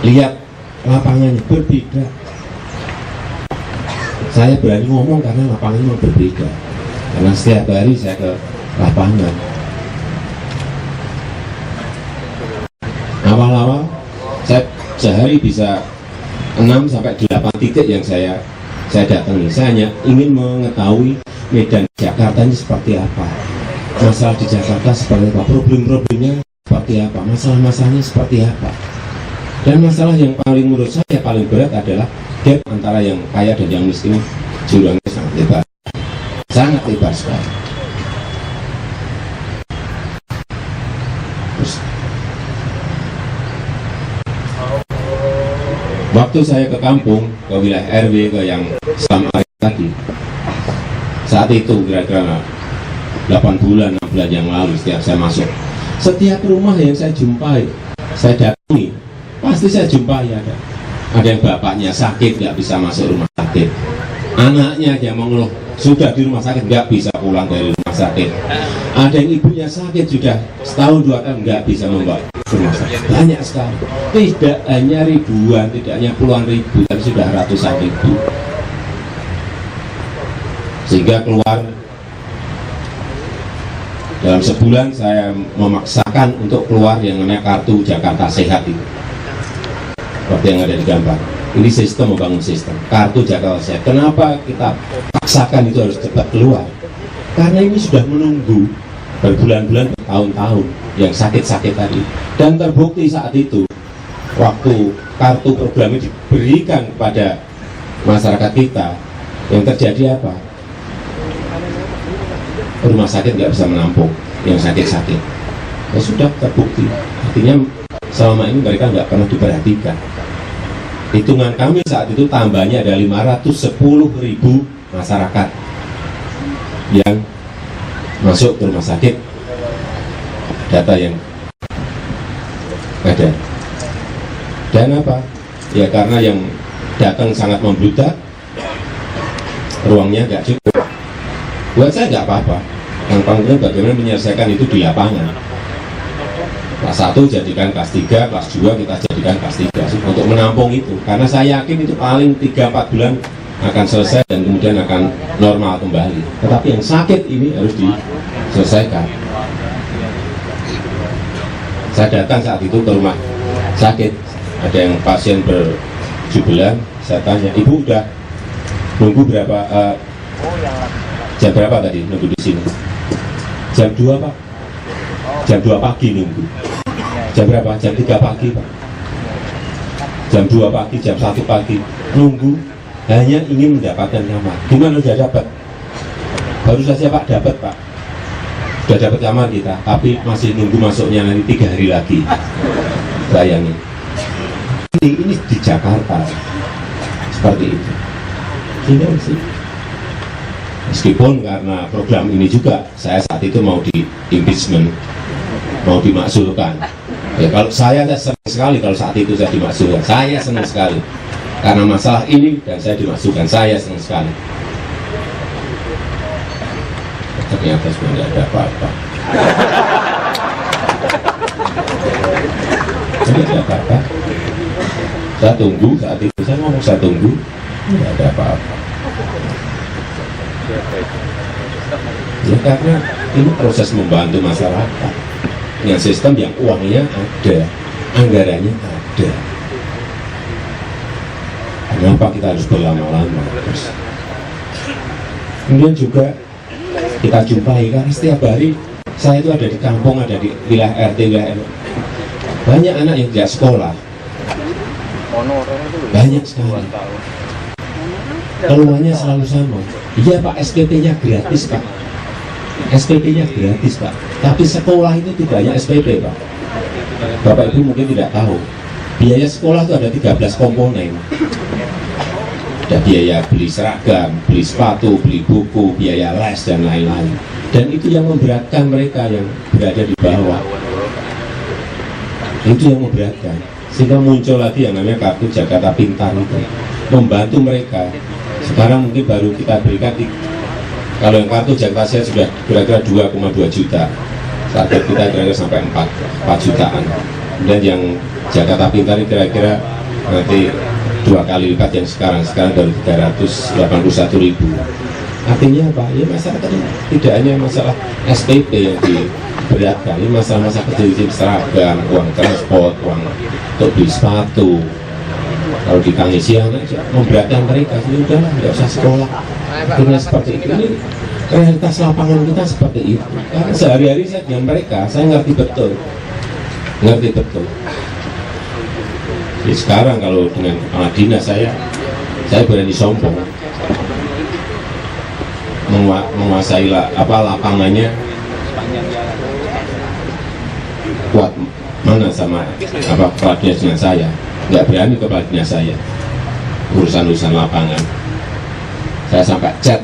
lihat lapangannya berbeda. Saya berani ngomong karena lapangannya berbeda, karena setiap hari saya ke lapangan. Awal-awal saya sehari bisa 6-8 titik yang saya datangi. Saya hanya ingin mengetahui medan Jakarta ini seperti apa, masalah di Jakarta seperti apa, problem-problemnya seperti apa, masalah-masalahnya seperti apa. Dan masalah yang paling menurut saya paling berat adalah gap antara yang kaya dan yang miskin. Jurangnya sangat lebar sekali. Terus, waktu saya ke kampung, ke wilayah RW, ke yang Islam tadi, saat itu kira-kira 8 bulan, 6 bulan yang lalu, setiap saya masuk, setiap rumah yang saya jumpai, saya datangi, pasti saya jumpai ada yang bapaknya sakit nggak bisa masuk rumah sakit, anaknya yang mengeluh sudah di rumah sakit nggak bisa pulang dari rumah sakit, ada yang ibunya sakit sudah setahun 2 tahun nggak bisa membawa rumah sakit. Banyak sekali, tidak hanya ribuan, tidak hanya puluhan ribu, tapi sudah ratusan ribu. Sehingga keluar dalam sebulan saya memaksakan untuk keluar yang namanya kartu Jakarta Sehat itu. Seperti yang ada di gambar, ini sistem membangun sistem kartu Jakarta Sehat. Kenapa kita paksakan itu harus cepat keluar? Karena ini sudah menunggu berbulan-bulan, bertahun-tahun yang sakit-sakit tadi. Dan terbukti saat itu, waktu kartu program ini diberikan kepada masyarakat kita, yang terjadi apa? Rumah sakit nggak bisa menampung yang sakit-sakit. Ya sudah terbukti. Artinya selama ini mereka nggak pernah diperhatikan. Hitungan kami saat itu tambahnya ada 510.000 masyarakat yang masuk ke rumah sakit, data yang ada. Dan apa? Ya karena yang datang sangat membludak, ruangnya nggak cukup. Buat saya nggak apa-apa, yang penting bagaimana menyelesaikan itu di lapangan. Kelas 1 jadikan kelas 3, kelas 2 kita jadikan kelas 3 untuk menampung itu, karena saya yakin itu paling 3-4 bulan akan selesai dan kemudian akan normal kembali. Tetapi yang sakit ini harus diselesaikan. Saya datang saat itu ke rumah sakit, ada yang pasien berjubelan, saya tanya, ibu udah nunggu berapa, jam berapa tadi nunggu di sini? Jam 2 Pak? Jam 2 pagi nunggu. Jam berapa? Jam 3 pagi Pak. Jam 2 pagi, jam 1 pagi nunggu, hanya ingin mendapatkan kamar. Gimana sudah dapat? Baru saja Pak dapat Pak. Sudah dapat kamar kita, tapi masih nunggu masuknya nanti 3 hari lagi. Bayangin. Ini di Jakarta seperti itu. Ini sih. Meskipun karena program ini juga saya saat itu mau di impeachment, mau dimakzulkan. Ya kalau saya senang sekali kalau saat itu saya dimakzulkan. Saya senang sekali karena masalah ini dan saya dimakzulkan. Saya senang sekali. Ternyata sudah tidak ada apa-apa. Tidak ada apa-apa. Saya tunggu saat itu, saya ngomong saya tunggu, tidak ada apa-apa. Ya karena ini proses membantu masyarakat dengan sistem yang uangnya ada, anggarannya ada. Kenapa kita harus berlama-lama? Kemudian juga kita jumpai, karena setiap hari saya itu ada di kampung, ada di wilayah RT, wilayah RW. Banyak anak yang tidak sekolah, banyak sekali. Keluhannya selalu sama, iya Pak, SPP-nya gratis Pak, SPP-nya gratis Pak, tapi sekolah itu tidak hanya SPP Pak. Bapak Ibu mungkin tidak tahu, biaya sekolah itu ada 13 komponen. Ada biaya beli seragam, beli sepatu, beli buku, biaya les, dan lain-lain. Dan itu yang memberatkan mereka yang berada di bawah. Itu yang memberatkan. Sehingga muncul lagi yang namanya kartu Jakarta Pintar itu, membantu mereka. Sekarang mungkin baru kita berikan, kalau yang kartu Jakarta Sehat sudah kira-kira 2,2 juta. Target kita kira-kira sampai 4 jutaan. Dan yang Jakarta Pintar kira-kira nanti 2 kali lipat yang sekarang dari 381.000. Artinya apa? Ya masyarakat ini tidak hanya masalah SPP yang diberatkan, ini masalah-masalah kecil-kecil, seragam, uang transport, uang untuk beli sepatu. Kalau ditangisi anak memberatkan mereka, ini udahlah nggak usah sekolah. Ini seperti itu. Ini realitas lapangan kita seperti itu. Karena sehari-hari saya dengan mereka, saya ngerti betul. Jadi sekarang kalau dengan kepala dinas saya berani sombong menguasai lapangannya kuat mana sama kepala dinas dengan saya. Nggak berani kepala dinas saya urusan lapangan. Saya sampai chat,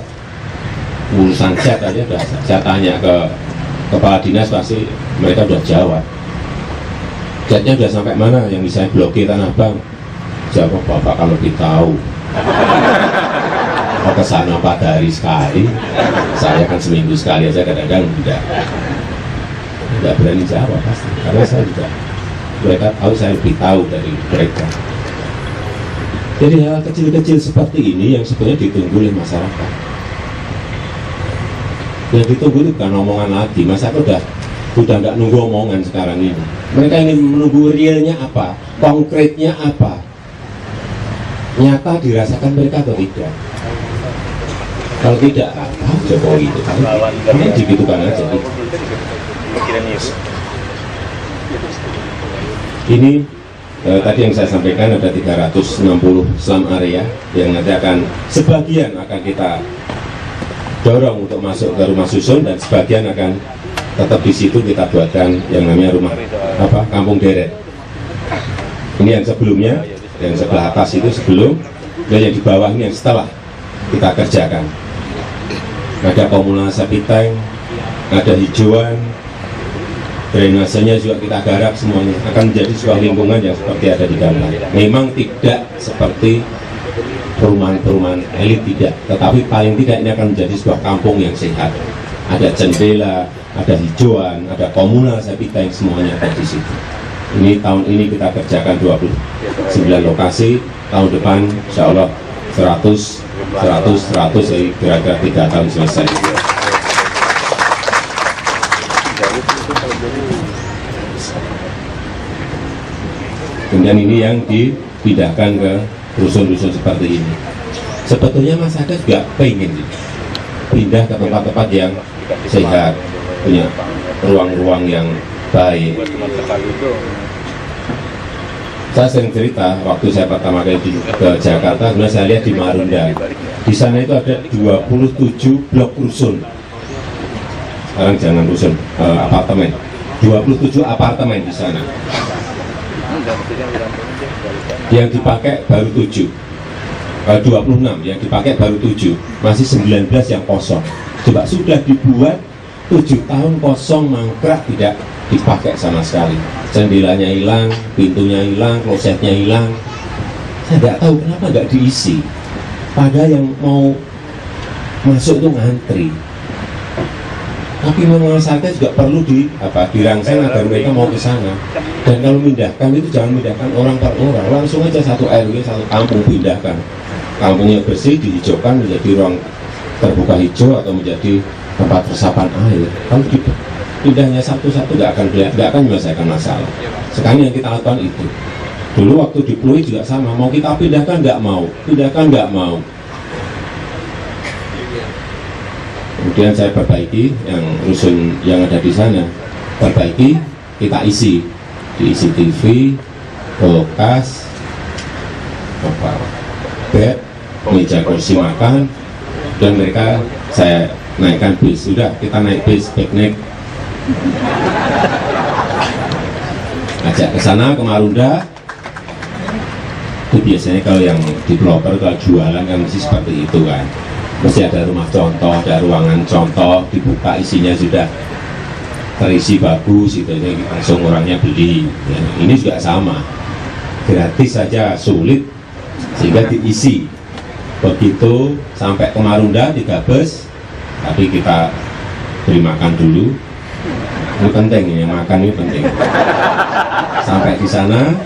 urusan chat aja udah saya tanya ke kepala dinas, pasti mereka udah jawab. Chatnya udah sampai mana, yang bisa blokir Tanah Abang. Jawab, Bapak kalau tahu mau ke sana pada hari sekali, saya kan seminggu sekali aja, kadang-kadang tidak berani jawab pasti, karena saya juga, mereka tahu saya lebih tahu dari mereka. Jadi hal kecil-kecil seperti ini yang sebenarnya ditunggu oleh masyarakat. Yang ditunggu itu bukan omongan lagi, masyarakat udah nggak nunggu omongan sekarang ini. Mereka ingin menunggu realnya apa, konkretnya apa, nyata dirasakan mereka atau tidak. Kalau tidak, Jokowi itu kan digitukan aja. Ini tadi yang saya sampaikan ada 360 slum area yang nanti sebagian akan kita dorong untuk masuk ke rumah susun, dan sebagian akan tetap di situ kita buatkan yang namanya rumah kampung deret. Ini yang sebelumnya, yang sebelah atas itu sebelum, dan yang di bawah ini yang setelah kita kerjakan. Ada komunal septic tank, ada hijauan, drainasenya juga kita garap, semuanya akan menjadi sebuah lingkungan yang seperti ada di gambar. Memang tidak seperti perumahan-perumahan elit, tidak, tetapi paling tidak ini akan menjadi sebuah kampung yang sehat. Ada jendela, ada hijauan, ada komunal septic tank, semuanya ada di situ. Ini tahun ini kita kerjakan 29 lokasi, tahun depan insya Allah 100, jadi kira-kira 3 tahun selesai. Kemudian ini yang dipindahkan ke rusun-rusun seperti ini. Sebetulnya masyarakat juga pengen pindah ke tempat-tempat yang sehat, punya ruang-ruang yang baik. Saya sering cerita, waktu saya pertama kali ke Jakarta, kemudian saya lihat di Marunda. Di sana itu ada 27 blok rusun. Sekarang jangan rusun, apartemen. 27 apartemen di sana. Yang dipakai baru 7. 26, yang dipakai baru 7. Masih 19 yang kosong. Coba sudah dibuat 7 tahun kosong, mangkrak, tidak dipakai sama sekali. Jendelanya hilang, pintunya hilang, klosetnya hilang. Saya nggak tahu kenapa nggak diisi. Padahal yang mau masuk itu ngantri. Tapi memang masyarakat juga perlu dirangsang agar mereka mau ke sana. Dan kalau memindahkan itu jangan memindahkan orang per orang, langsung aja satu RW, satu kampung pindahkan. Kampungnya bersih, dihijaukan menjadi ruang terbuka hijau atau menjadi tempat resapan air. Kalau pindahnya satu-satu nggak akan menyelesaikan masalah. Sekarang yang kita lakukan itu. Dulu waktu di Pluit juga sama, mau kita pindahkan nggak mau. Kemudian saya perbaiki yang rusun yang ada di sana, perbaiki, kita isi, diisi TV, kulkas, bed, meja kursi makan, dan mereka saya naikkan bis. Sudah, kita naik bis piknik, ajak ke sana, ke Marunda. Itu biasanya kalau yang developer kalau jualan kan mesti seperti itu kan, mesti ada rumah contoh, ada ruangan contoh, dibuka isinya sudah terisi bagus, itu langsung orangnya beli. Ya, ini juga sama, gratis saja sulit, sehingga diisi. Begitu sampai ke Marunda 3 bus, tapi kita beri makan dulu. Ini penting, ini makan ini penting. Sampai di sana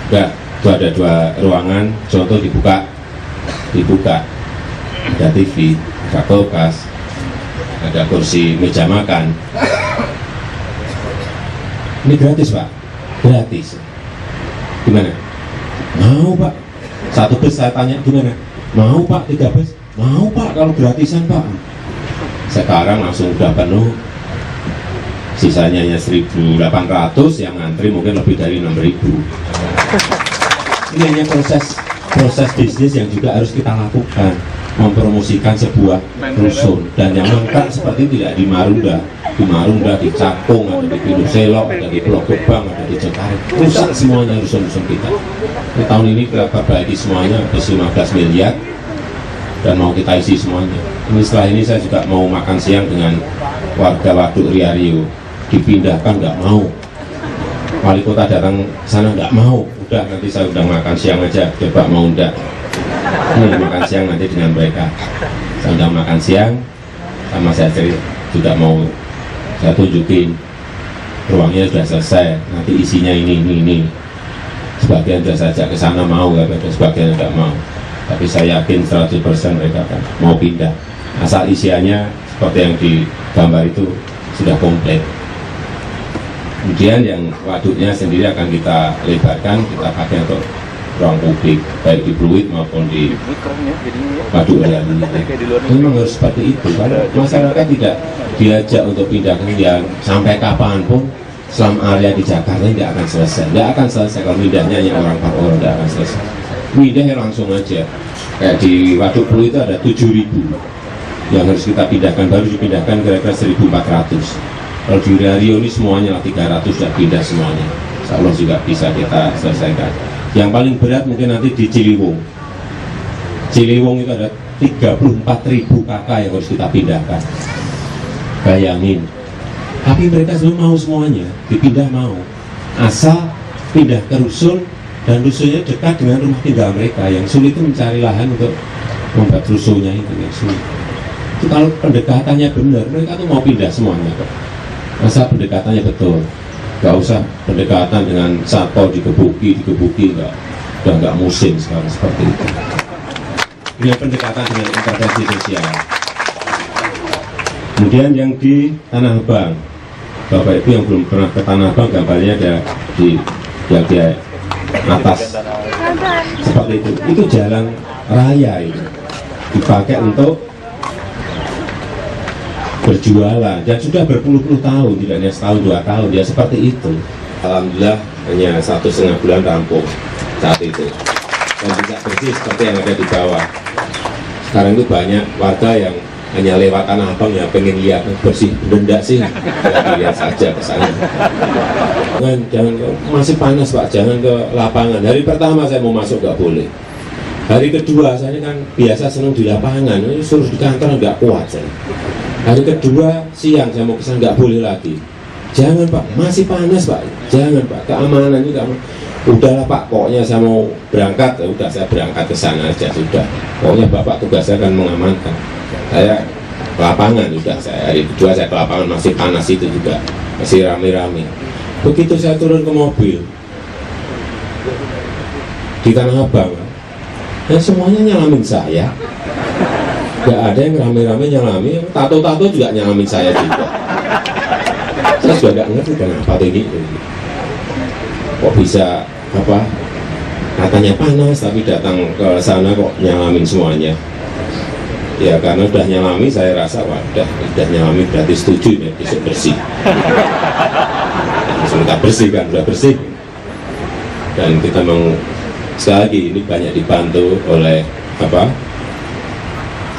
Enggak, itu ada 2 ruangan, contoh dibuka, ada TV, ada kulkas, ada kursi meja makan. Ini gratis Pak, gratis. Gimana? Mau Pak? 1 bus saya tanya gimana? Mau Pak 3 bus? Mau Pak kalau gratisan Pak. Sekarang langsung udah penuh. Sisanya hanya 1.800, yang ngantri mungkin lebih dari 6.000. Ini hanya proses bisnis yang juga harus kita lakukan, mempromosikan sebuah rusun. Dan yang lengkap seperti tidak di Marunda, di Cakung, ada di Pintu Selok, ada di Pulau Gebang, ada di Cengkareng. Rusak semuanya rusun-rusun kita. Ini tahun ini kita perbaiki semuanya, habis 15 miliar dan mau kita isi semuanya. Ini setelah ini saya juga mau makan siang dengan warga Waduk Riario. Dipindahkan nggak mau, wali kota datang sana nggak mau, udah nanti saya udah makan siang aja, coba mau enggak. Ini makan siang nanti dengan mereka, saya udah makan siang sama saya juga mau saya tunjukin ruangnya sudah selesai, nanti isinya ini. Sebagian sudah saya ajak ke sana mau, sebagian nggak mau, tapi saya yakin 100% mereka akan mau pindah asal isiannya seperti yang di gambar itu sudah komplit. Kemudian yang waduknya sendiri akan kita lebarkan, kita pakai untuk ruang publik, baik di Pluit maupun di Waduk Riario. Memang harus seperti itu, karena masyarakat tidak diajak untuk pindah kemudian sampai kapanpun selama area di Jakarta tidak akan selesai. Kalau pindahnya hanya orang per orang tidak akan selesai. Pindah langsung aja. Kayak di Waduk Pluit itu ada 7.000 yang harus kita pindahkan, baru dipindahkan kira-kira 1.400. Kalau di Riario ini semuanya 300 sudah pindah semuanya. Insya Allah juga bisa kita selesaikan. Yang paling berat mungkin nanti di Ciliwung. Ciliwung itu ada 34.000 KK yang harus kita pindahkan. Bayangin. Tapi mereka semua mau semuanya, dipindah mau. Asal pindah ke rusun dan rusunnya dekat dengan rumah tinggal mereka. Yang sulit itu mencari lahan untuk membuat rusunnya itu yang sulit. Itu kalau pendekatannya benar, mereka tuh mau pindah semuanya. Masa pendekatannya betul, nggak usah pendekatan dengan satpol digebuki udah nggak musim sekarang seperti itu. Ini pendekatan dengan intervensi sosial. Kemudian yang di Tanah Abang, Bapak Ibu yang belum pernah ke Tanah Abang, gambarnya ada di atas seperti itu. Itu jalan raya itu dipakai untuk berjualan dan sudah berpuluh-puluh tahun, tidak hanya setahun 2 tahun ya seperti itu. Alhamdulillah hanya 1,5 bulan rampung saat itu dan tidak bersih seperti yang ada di bawah. Sekarang itu banyak warga yang hanya lewat Tanah Abang ya pengen lihat bersih, benda sih lihat saja ke sana. Jangan masih panas Pak, jangan ke lapangan. Hari pertama saya mau masuk nggak boleh. Hari kedua saya kan biasa senang di lapangan, suruh di kantor nggak kuat saya. Hari kedua siang saya mau kesana nggak boleh lagi. Jangan Pak, masih panas Pak. Jangan Pak, keamanan juga. Udahlah Pak, pokoknya saya mau berangkat, ya udah saya berangkat ke sana aja sudah. Pokoknya Bapak tugas saya akan mengamankan. Saya ke lapangan sudah. Hari kedua saya ke lapangan masih panas itu juga, masih rame-rame. Begitu saya turun ke mobil di Tanah Abang, ya semuanya nyalamin saya. Gak ada yang rame-rame nyalami, tato-tato juga nyalamin saya juga. Saya juga gak ngerti kenapa ini. Kok bisa katanya panas tapi datang ke sana kok nyalamin semuanya. Ya karena udah nyalami saya rasa udah nyalami berarti setuju ya besok bersih. Sudah bersih kan, udah bersih. Dan kita sekali lagi ini banyak dibantu oleh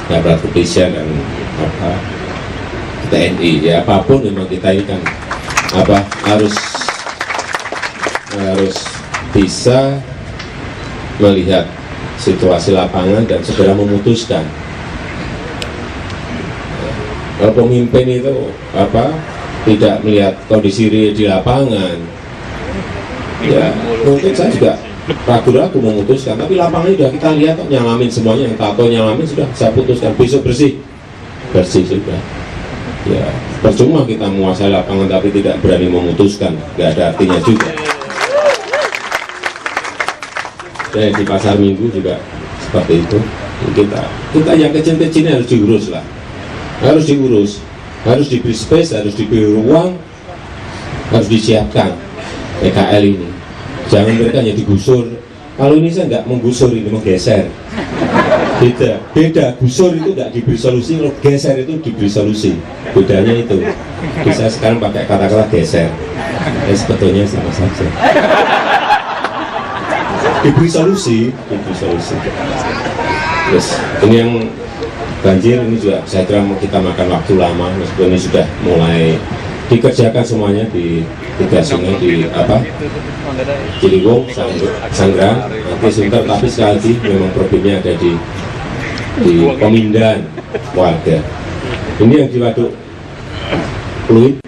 aparat kepolisian dan TNI ya, apapun memang kita ini kan harus bisa melihat situasi lapangan dan segera memutuskan. Kalau pemimpin itu tidak melihat kondisi real di lapangan, ya mungkin saya juga ragu-ragu memutuskan, tapi lapangannya sudah kita lihat kok nyalamin semuanya, yang tato nyalamin sudah saya putuskan besok bersih sudah. Ya percuma kita menguasai lapangan tapi tidak berani memutuskan, nggak ada artinya juga. di pasar minggu juga seperti itu. Kita yang kecil-kecilnya harus diurus lah, harus diurus, harus diberi space, harus diberi ruang, harus disiapkan PKL ini. Jangan mereka hanya digusur. Kalau ini saya nggak menggusur, ini menggeser. Beda, gusur itu nggak diberi solusi, kalau geser itu diberi solusi. Bedanya itu. Bisa sekarang pakai kata-kata geser. Sebetulnya sama saja. Diberi solusi. Yes. Ini yang banjir ini juga saya kira kita makan waktu lama, meskipun ini sudah mulai dikerjakan semuanya di 3 sungai di Ciliwung, Sanggrang, nanti Sunter, tapi sekali lagi memang problemnya ada di pemindahan warga. Ini yang di Waduk Pluit.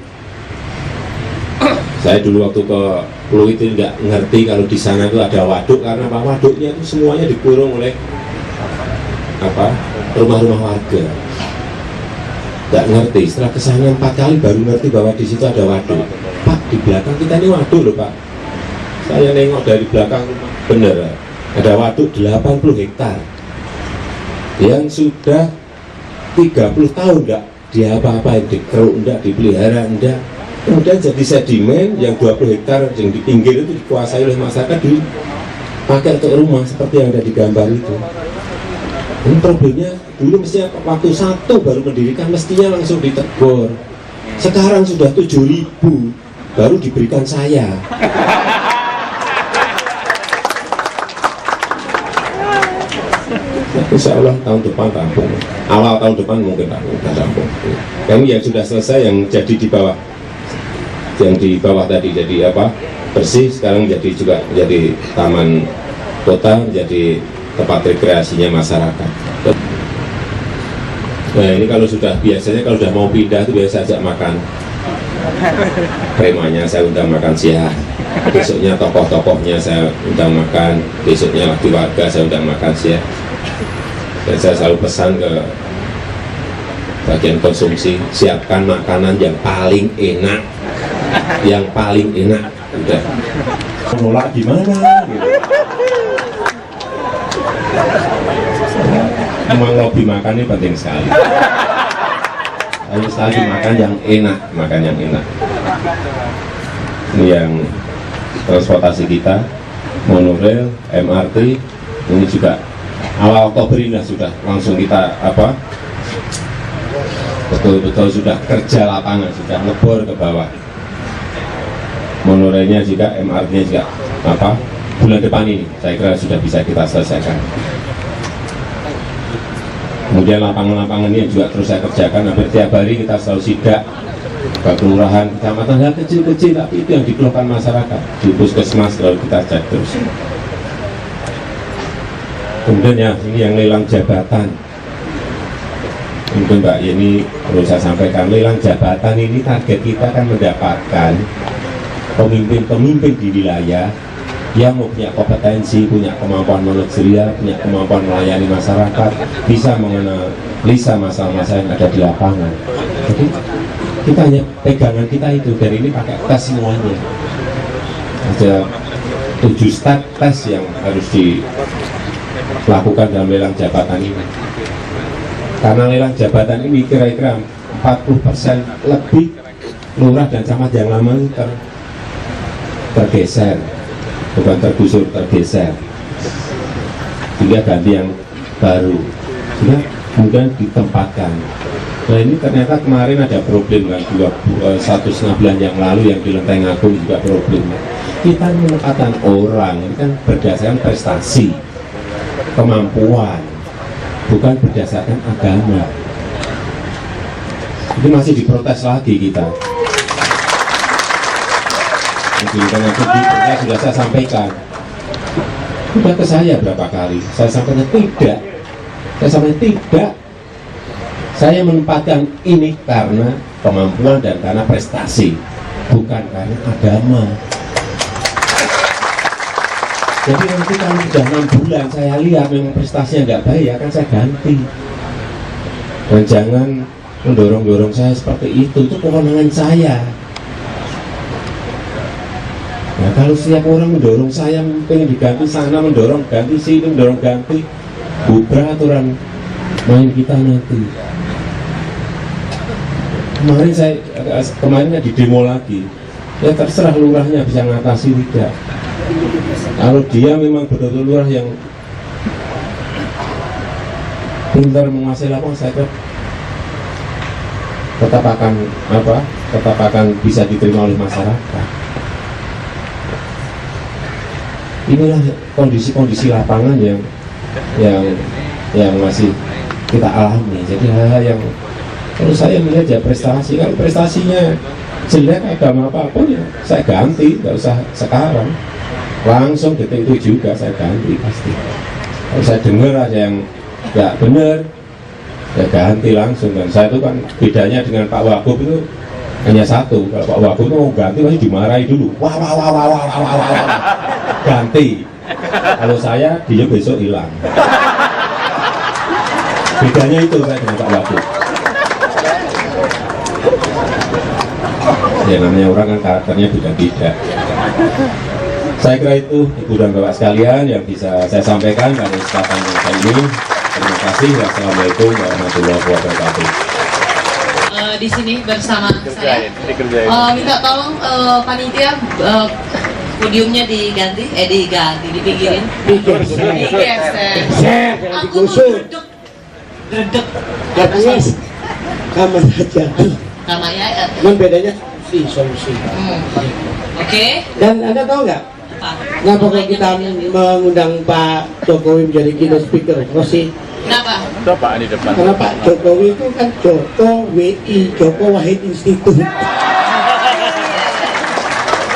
Saya dulu waktu ke Pluit itu nggak ngerti kalau di sana itu ada waduk, karena apa? Waduknya itu semuanya dikurung oleh rumah-rumah warga. Nggak ngerti, setelah kesana 4 kali baru ngerti bahwa di situ ada waduk. Pak, di belakang kita ini waduk loh Pak. Saya nengok dari belakang, bener, ada waduk 80 hektar yang sudah 30 tahun nggak diapa-apain, dikeruk enggak, dipelihara enggak. Kemudian jadi sedimen yang 20 hektar yang di pinggir itu dikuasai oleh masyarakat, dipakai untuk rumah seperti yang ada di gambar itu. Ini problemnya dulu mestinya waktu 1 baru mendirikan mestinya langsung ditegur. Sekarang sudah 7.000 baru diberikan saya. Insya Allah tahun depan rampung. Awal tahun depan mungkin rampung. Kami yang sudah selesai, yang jadi di bawah, yang di bawah tadi jadi bersih, sekarang jadi juga jadi taman kota, jadi tempat rekreasinya masyarakat. Nah ini kalau sudah biasanya kalau sudah mau pindah itu biasa ajak makan. Premanya saya undang makan siang, besoknya tokoh-tokohnya saya undang makan, besoknya lagi warga saya undang makan siang. Dan saya selalu pesan ke bagian konsumsi, siapkan makanan yang paling enak, yang paling enak. Udah menolak gimana gitu. Memang lobby makan ini penting sekali. Harus lagi makan yang enak, makan yang enak. Ini yang transportasi kita, monorail, MRT, ini juga awal Oktober ini sudah langsung kita betul-betul sudah kerja lapangan, sudah ngebor ke bawah. Monorailnya juga, MRT-nya juga bulan depan ini saya kira sudah bisa kita selesaikan. Kemudian lapangan-lapangan ini juga terus saya kerjakan, hampir tiap hari kita selalu sidak ke kelurahan, kecamatan, hal kecil-kecil tapi itu yang dikeluhkan masyarakat. Di puskesmas selalu kita cek terus. Kemudian ya ini yang lelang jabatan. Mungkin Mbak Yeni perlu saya sampaikan, lelang jabatan ini target kita kan mendapatkan pemimpin-pemimpin di wilayah yang punya kompetensi, punya kemampuan manajerial, punya kemampuan melayani masyarakat, bisa menganalisa masalah-masalah yang ada di lapangan. Jadi kita hanya pegangan kita itu, dari ini pakai tes semuanya. Ada 7 step tes yang harus dilakukan dalam lelang jabatan ini. Karena lelang jabatan ini kira-kira 40% lebih lurah dan camat yang lama tergeser, bukan tergusur, tergeser, sehingga ganti yang baru, sehingga kemudian ditempatkan. Nah ini ternyata kemarin ada problem kan, 1,5 bulan yang lalu yang di Lenteng Agung juga problem. Kita menempatkan orang ini kan berdasarkan prestasi, kemampuan, bukan berdasarkan agama. Itu masih diprotes lagi kita. Karena itu sudah saya sampaikan, sudah ke saya berapa kali, saya sampaikan tidak, saya menempatkan ini karena kemampuan dan karena prestasi, bukan karena agama. Jadi nanti kalau sudah 6 bulan saya lihat memang prestasinya nggak baik, ya kan saya ganti. Dan jangan mendorong-dorong saya seperti itu kewenangan saya. Nah, kalau setiap orang mendorong saya pengen diganti sana, mendorong ganti sini, mendorong ganti, bubar aturan main kita nanti. Kemarin di demo lagi, ya terserah lurahnya bisa ngatasi tidak. Kalau dia memang betul-betul lurah yang pintar menguasai lapangan, saya kira tetap akan bisa diterima oleh masyarakat. Inilah kondisi-kondisi lapangan yang masih kita alami. Jadi hal-hal yang kalau saya melihat ya prestasi, kalau prestasinya jelek agama apapun ya saya ganti, nggak usah sekarang, langsung detik itu juga saya ganti pasti. Kalau saya dengar ada yang nggak benar, ya ganti langsung. Dan saya itu kan bedanya dengan Pak Wagub itu hanya satu, kalau Pak Wagub itu mau ganti pasti dimarahi dulu, wah ganti. Kalau saya dia besok hilang. Bedanya itu saya dengan Pak Wagub. Ya namanya orang kan karakternya beda-beda. Saya kira itu Ibu dan Bapak sekalian yang bisa saya sampaikan pada kesempatan yang ini. Terima kasih. Wassalamualaikum warahmatullahi wabarakatuh. Di sini bersama saya. Minta tolong panitia podiumnya diganti, dipinggirin. Digeser. Aku duduk. Kamar aja. Namanya. Cuman bedanya solusi. Oke. Dan Anda tahu nggak? Kenapa kalau kita mengundang Pak Jokowi menjadi keynote speaker? Masih. Kenapa? Coba di depan. Karena Pak Jokowi itu kan Joko WI, Joko Wahid Institut.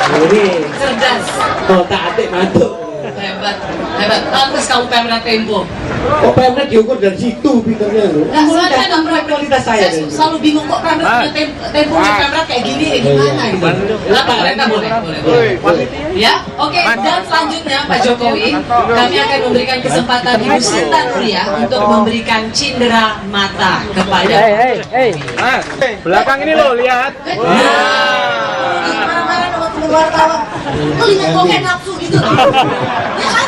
Ini Cerdas. otak atik maduk. Hebat. Pantes kamu Pemda Tempo. Oh, Pemda diukur dari situ pinternya loh. Nah, soalnya saya nggak pernah kualitas saya. selalu bingung kok Pemda Tempo Pemda kayak gini, gimana gitu. Kenapa? Boleh. Ya, oke. Dan selanjutnya Pak Jokowi, kami akan memberikan kesempatan Ibu Sinta Nuriyah untuk memberikan cindera mata kepada. Belakang ini loh, lihat. Marah-marah sama teman wartawan. Lu lihat kok kayak nafsu gitu. Ya kan?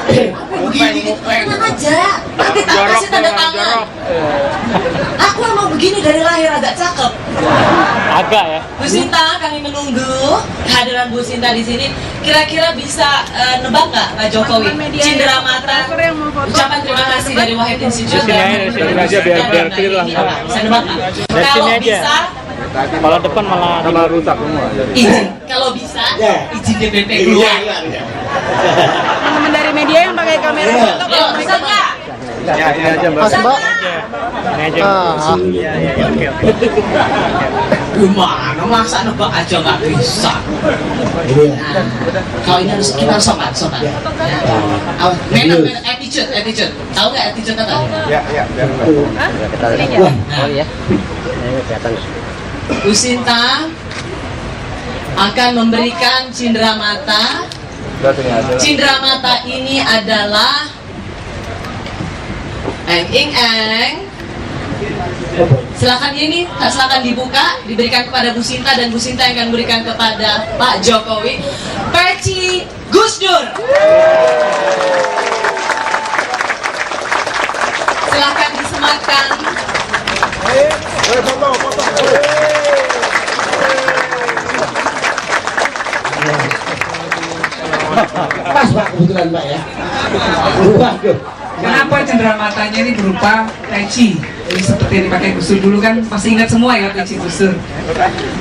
Begini gitu, tenang aja. Nanti tak kasih tanda tangan. Aku emang begini dari lahir agak cakep. Agak ya. Bu Sinta, kami menunggu kehadiran Bu Sinta di sini. Kira-kira bisa nebak nggak Pak Jokowi? Cindera mata, ucapan terima kasih dari Wahid Institute. Sini aja biar clear lah. Bisa nebak nggak? Kalau bisa, Kalau depan malah rusak semua. izin. Kalau bisa, izin DPP keluar. Teman-teman dari media yang pakai kamera foto Yuk, bisa nggak? Ya, ini aja Mbak. Bisa nggak? Ini aja. Oke. Gimana masa nebak aja nggak bisa? Nah, kalau ini harus kita harus sopan. Manner, attitude. Tahu nggak attitude apa? Ya, biar kita lihat. Oh ya. Bu Sinta akan memberikan cindera mata. Cindera mata ini adalah eng. Silakan ini, silakan dibuka, diberikan kepada Bu Sinta dan Bu Sinta yang akan berikan kepada Pak Jokowi. Peci Gus Dur. Silakan disematkan. Pas Pak, kebetulan Pak ya. Waduh. Kenapa cendera matanya ini berupa peci? Jadi seperti yang dipakai Gus Dur dulu kan, pasti ingat semua ya peci Gus Dur.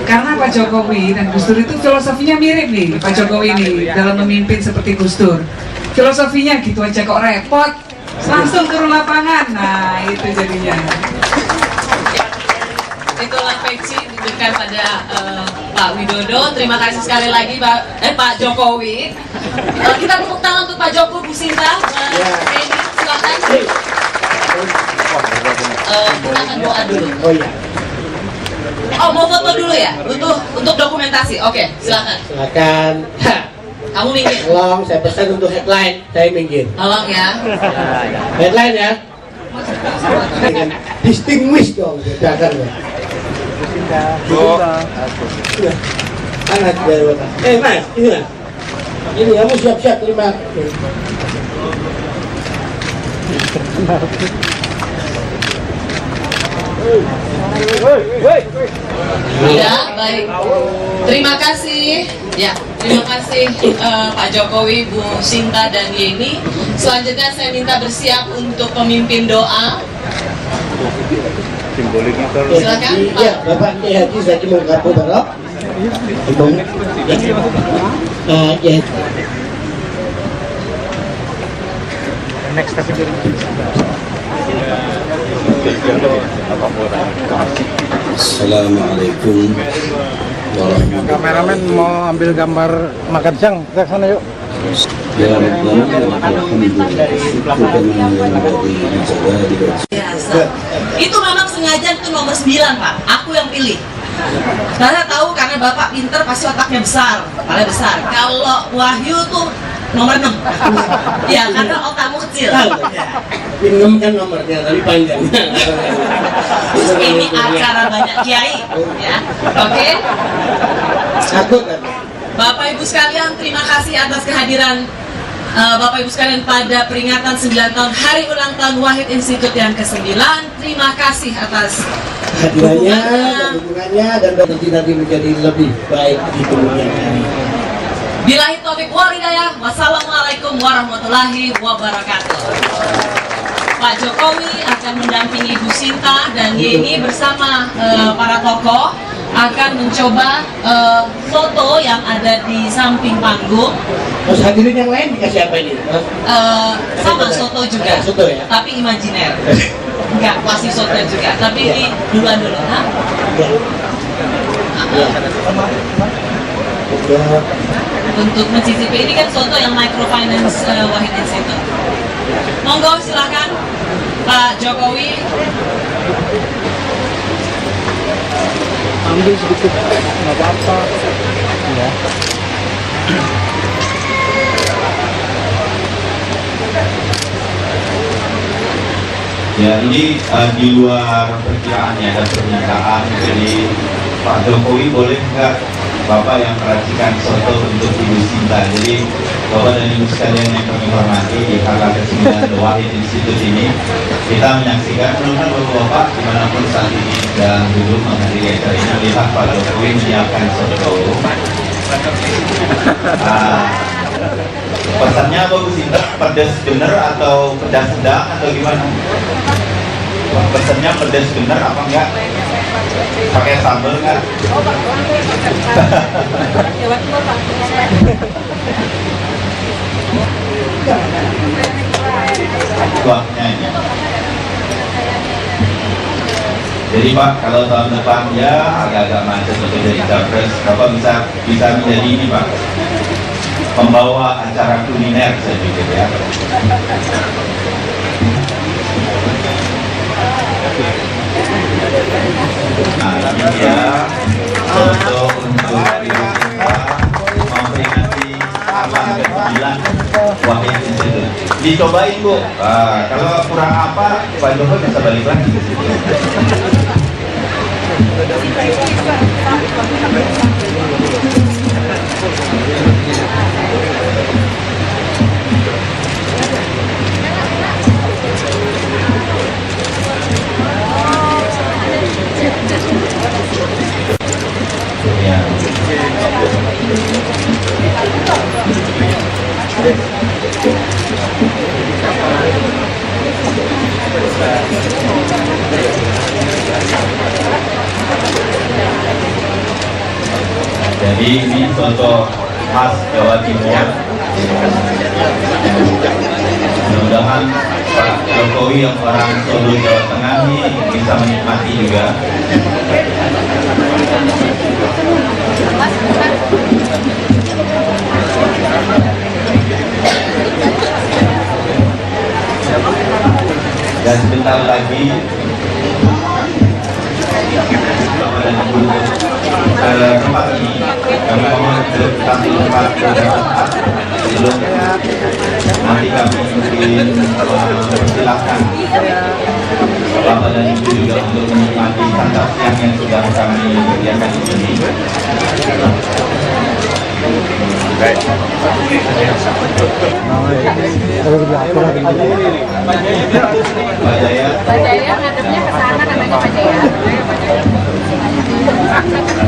Karena Pak Jokowi dan Gus Dur itu filosofinya mirip nih. Pak Jokowi ini dalam memimpin seperti Gus Dur. Filosofinya gitu aja kok repot. Langsung turun lapangan. Nah itu jadinya. Itulah peci diberikan pada Pak Widodo. Terima kasih sekali lagi Pak Jokowi. Kita tepuk tangan untuk Pak Jokowi, Bu Sinta, Edi, silakan. Kita akan doa dulu. Oh iya. Oh, mau foto dulu ya untuk dokumentasi. Oke, silakan. Silakan. Kamu minggir. Tolong saya pesan untuk headline, saya minggir. Tolong ya. Headline ya. Dengan distinguish dong, bedakan ya. Sangat dari Mas, ini lah. Ini kamu siap-siap terima. Ya, baik. Terima kasih. Ya, terima kasih Pak Jokowi, Bu Sinta dan Yeni. Selanjutnya saya minta bersiap untuk pemimpin doa. Silakan. Ya, Bapak Kiai Haji Zaki Mukarrem Barok. Ya. Next tapi Assalamualaikum warahmatullahi wabarakatuh. kameramen mau ambil gambar makan siang ke sana yuk. Ya Alhamdulillah. Biasa. Itu memang sengaja itu nomor 9, Pak. Aku yang pilih. Karena tahu karena Bapak pinter pasti otaknya besar, kepala besar. Kalau Wahyu tuh nomor 6. Ya, karena otakmu kecil. Pinjem kan nomornya tapi panjang. Ini acara banyak kiai, ya. Oke. Aku kan. Bapak Ibu sekalian, terima kasih atas kehadiran Bapak Ibu sekalian pada peringatan 9 tahun Hari Ulang Tahun Wahid Institute yang ke-9. Terima kasih atas Dukungannya dan nanti menjadi lebih baik di kemudian hari. Billahi taufiq wal hidayah. Wassalamualaikum warahmatullahi wabarakatuh. Pak Jokowi akan mendampingi Ibu Sinta dan Yeni bersama para tokoh akan mencoba foto yang ada di samping panggung. Terus hadirin yang lain dikasih apa ini? Sama soto juga, Soto ya? tapi imajiner. Enggak, pasti soto juga, tapi ini duluan dulu, ha? Untuk mencicipi ini kan soto yang microfinance Wahid Institute. Monggo silakan Pak Jokowi. Ambil sedikit nggak apa-apa ya. Ya ini di luar perkiraannya dan permintaan, jadi Pak Jokowi boleh nggak Bapak yang meracikan soto untuk Ibu Sinta. Jadi Bapak dan Ibu sekalian yang kami hormati di KK ke-9 Wahid Institute ini, kita menyaksikan teman Bapak dimanapun saat ini dan duduk menghadiri acara ini, melihat Pak Jokowi menyiapkan soto. Pesannya apa Bu Sinta? Pedas bener atau pedas sedang atau gimana? Pesannya pedas bener apa enggak? Pakai sambal enggak? Kuahnya ini. Jadi Pak, kalau tahun depan ya agak-agak macet untuk jadi capres, Bapak bisa menjadi ini Pak, membawa acara kuliner saya pikir ya. Nah ini ya untuk Ibu Sinta memperingati abang ke-9 Wahid Institute. Dicobain Bu, kalau kurang apa Pak Jokowi bisa balik lagi ke situ. Ya. Jadi ini soto khas Jawa Timur. Mudah-mudahan Pak Jokowi yang orang Solo Jawa Tengah ini bisa menikmati juga. Dan sebentar lagi tempat ini kami mohon kasih tempat sebelum nanti kami mungkin persilahkan Bapak dan Ibu juga untuk menikmati santap siang yang sudah kami sediakan di sini. Pak Jaya. Pak Jaya ngadepnya ke sana katanya Pak Jaya.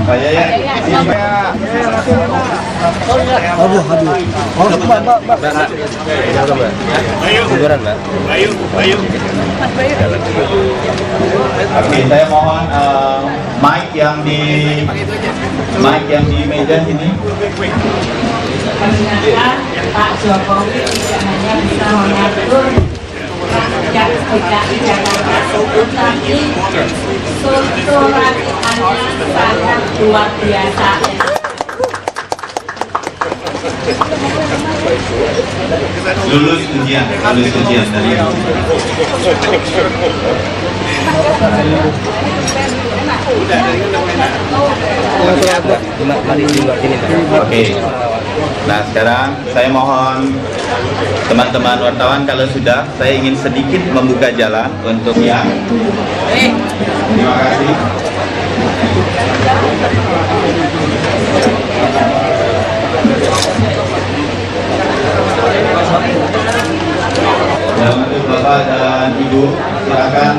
Pak Jaya. Oke, saya mohon mic yang di meja sini. Ternyata Pak Jokowi tidak hanya bisa mengatur rakyat DKI Jakarta, tapi strukturalitasnya sangat luar biasa. Lulus ujian dari Oke. Nah, sekarang saya mohon teman-teman wartawan, kalau sudah, saya ingin sedikit membuka jalan untuk ya. Terima kasih. Dan untuk Bapak dan Ibu, silakan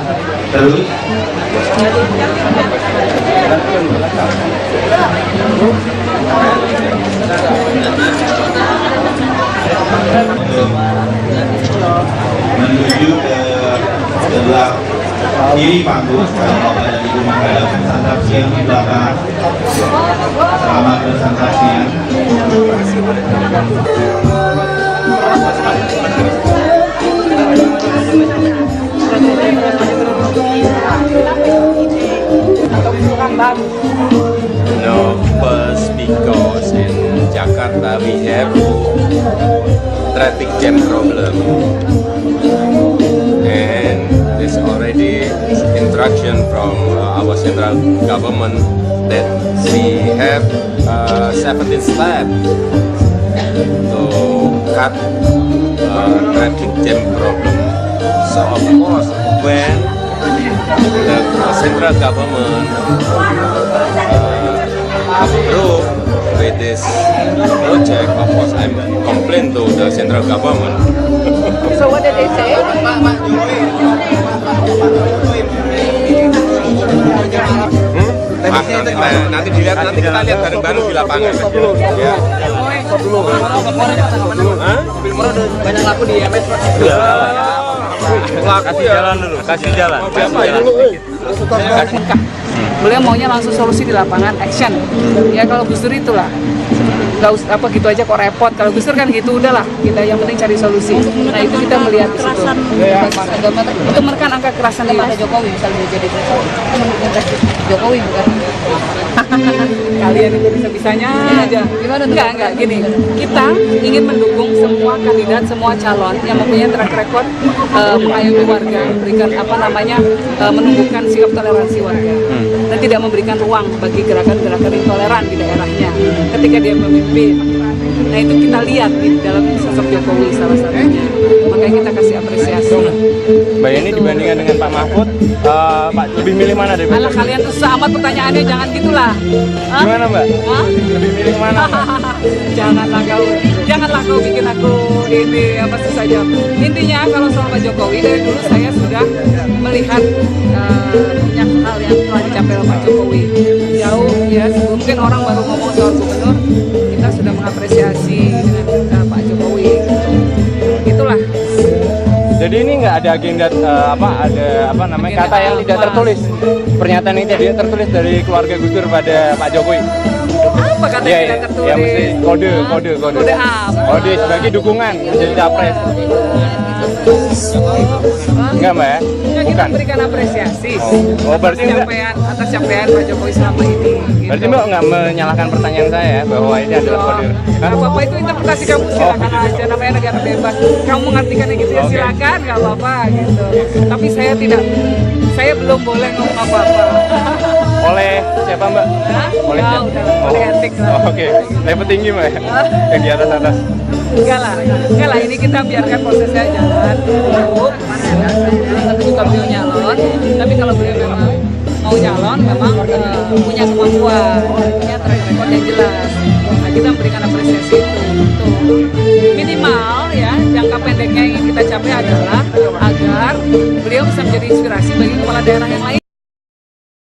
terus. Menuju ke sebelah kiri panggung, kalau Bapak dan Ibu menghadap bersantap siang di belakang. Selamat bersantap siang. No, first because in Jakarta we have traffic jam problem, and there's already instruction from our central government that we have 17 steps to cut traffic jam problem. So of course, when the central government approve with this project, of course I'm complain to the central government. So what did they say? Nanti dilihat, nanti kita lihat bareng-bareng di lapangan. Ya. Banyak laku di MS. Kasih jalan dulu, kasih jalan. Beliau maunya langsung solusi di lapangan, action. Ya kalau Gus Dur itulah. Gak usah apa gitu aja kok repot. Kalau Gus Dur kan gitu udahlah, kita yang penting cari solusi. Nah itu kita melihat di situ. Itu menekan angka kekerasan di Pak Jokowi misalnya jadi Jokowi bukan. Kalian itu bisa-bisanya aja. Gimana? Enggak gini. Kita ingin mendukung semua kandidat, semua calon yang mempunyai track record mengayomi warga, memberikan menumbuhkan sikap toleransi warga dan tidak memberikan ruang bagi gerakan-gerakan intoleran di daerahnya ketika dia memimpin. Nah itu kita lihat di dalam sosok Jokowi salah satunya. Makanya kita kasih apresiasi. Mbak Yeni dibandingkan dengan Pak Mahfud, Pak lebih milih mana dari Pak? Alah kalian tuh susah amat pertanyaannya, jangan gitulah. Gimana Mbak? Lebih milih mana? Janganlah kau bikin aku ini apa susah jawab. Intinya kalau soal Pak Jokowi dari dulu saya sudah melihat banyak hal yang telah dicapai oleh Pak Jokowi. Jauh ya, mungkin orang baru ngomong soal gubernur, kita sudah mengapresiasi dengan Pak Jokowi. Itulah. Jadi ini nggak ada agenda kata yang tidak tertulis, pernyataan yang tidak tertulis dari keluarga Gus Dur pada Pak Jokowi. Apa kata yang tidak tertulis? Ya mesti kode. Kode apa? Kode sebagai dukungan jadi capres. Enggak Mbak ya? Ya, kita memberikan apresiasi berarti atas capaian Pak Jokowi selama ini. Gitu. Berarti Mbak nggak menyalahkan pertanyaan saya ya, bahwa ini adalah kode. Apa-apa itu interpretasi kamu, silakan aja, namanya negara bebas. Kamu mengartikannya gitu ya silakan, nggak apa-apa gitu. Tapi saya belum boleh ngomong apa-apa. Oleh siapa Mbak? Oleh oleh etik lah. Oke. Level tinggi Mbak ya? Yang di atas. Enggak lah, ini kita biarkan prosesnya jalan dulu. Nanti juga beliau nyalon, tapi kalau beliau memang mau nyalon, memang punya kemampuan, punya track record yang jelas. kita memberikan apresiasi itu. Minimal ya, jangka pendeknya yang ingin kita capai adalah agar beliau bisa menjadi inspirasi bagi kepala daerah yang lain.